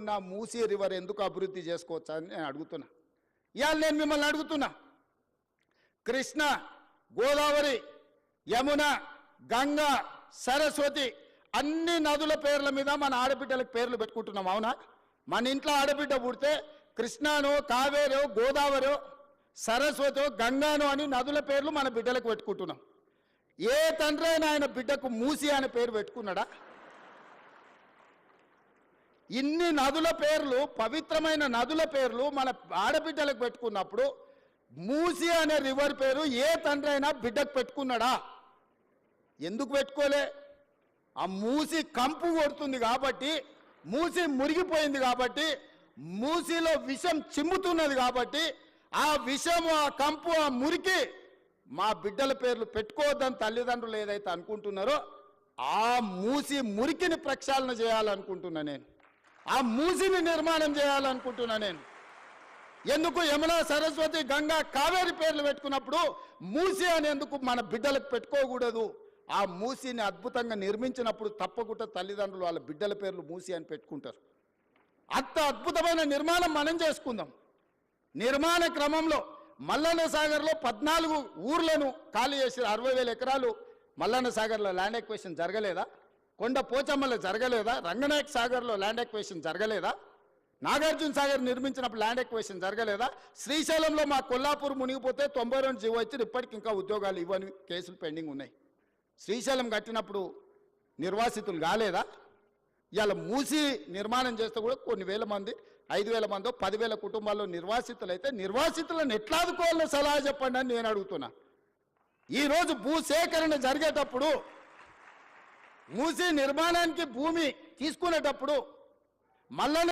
ఉన్న మూసీ రివర్ ఎందుకు అభివృద్ధి చేసుకోవచ్చా అని నేను అడుగుతున్నా. ఇవాళ నేను మిమ్మల్ని అడుగుతున్నా, కృష్ణ, గోదావరి, యమున, గంగా, సరస్వతి అన్ని నదుల పేర్ల మీద మన ఆడబిడ్డలకు పేర్లు పెట్టుకుంటున్నాం. అవునా? మన ఇంట్లో ఆడబిడ్డ పుడితే కృష్ణానో, కావేరో, గోదావరో, సరస్వతో, గంగానో అని నదుల పేర్లు మన బిడ్డలకు పెట్టుకుంటున్నాం. ఏ తండ్రి అయినా ఆయన బిడ్డకు మూసి అనే పేరు పెట్టుకున్నాడా? ఇన్ని నదుల పేర్లు, పవిత్రమైన నదుల పేర్లు మన ఆడబిడ్డలకు పెట్టుకున్నప్పుడు మూసి అనే రివర్ పేరు ఏ తండ్రి అయినా బిడ్డకు పెట్టుకున్నాడా? ఎందుకు పెట్టుకోలే? ఆ మూసి కంపు కొడుతుంది కాబట్టి, మూసి మురిగిపోయింది కాబట్టి, మూసిలో విషం చిమ్ముతున్నది కాబట్టి, ఆ విషం, ఆ కంపు, ఆ మురికి మా బిడ్డల పేర్లు పెట్టుకోవద్దని తల్లిదండ్రులు ఏదైతే అనుకుంటున్నారో ఆ మూసి మురికిని ప్రక్షాళన చేయాలనుకుంటున్నా నేను. ఆ మూసిని నిర్మాణం చేయాలనుకుంటున్నా నేను. ఎందుకు యమున, సరస్వతి, గంగా, కావేరి పేర్లు పెట్టుకున్నప్పుడు మూసి అనేందుకు మన బిడ్డలకు పెట్టుకోకూడదు? ఆ మూసిని అద్భుతంగా నిర్మించినప్పుడు తప్పకుండా తల్లిదండ్రులు వాళ్ళ బిడ్డల పేర్లు మూసి అని పెట్టుకుంటారు. అంత అద్భుతమైన నిర్మాణం మనం చేసుకుందాం. నిర్మాణ క్రమంలో మల్లన్న సాగర్లో 14 ఊర్లను ఖాళీ చేసి 60,000 ఎకరాలు మల్లన్న సాగర్లో ల్యాండ్ ఎక్వేషన్ జరగలేదా? కొండ పోచమ్మలో జరగలేదా? రంగనాయక సాగర్లో ల్యాండ్ ఎక్వేషన్ జరగలేదా? నాగార్జున సాగర్ నిర్మించినప్పుడు ల్యాండ్ ఎక్వేషన్ జరగలేదా? శ్రీశైలంలో మా కొల్లాపూర్ మునిగిపోతే 92 జీవో ఇచ్చి ఇప్పటికి ఇంకా ఉద్యోగాలు ఇవ్వని కేసులు పెండింగ్ ఉన్నాయి. శ్రీశైలం కట్టినప్పుడు నిర్వాసితులు కాలేదా? ఇవాళ మూసి నిర్మాణం చేస్తే కూడా కొన్ని వేల మంది, 5,000 మందో 10,000 కుటుంబాల్లో నిర్వాసితులు అయితే నిర్వాసితులను ఎట్లా ఆదుకోవాలో సలహా చెప్పండి అని నేను అడుగుతున్నా. ఈరోజు భూసేకరణ జరిగేటప్పుడు, మూసి నిర్మాణానికి భూమి తీసుకునేటప్పుడు మల్లన్న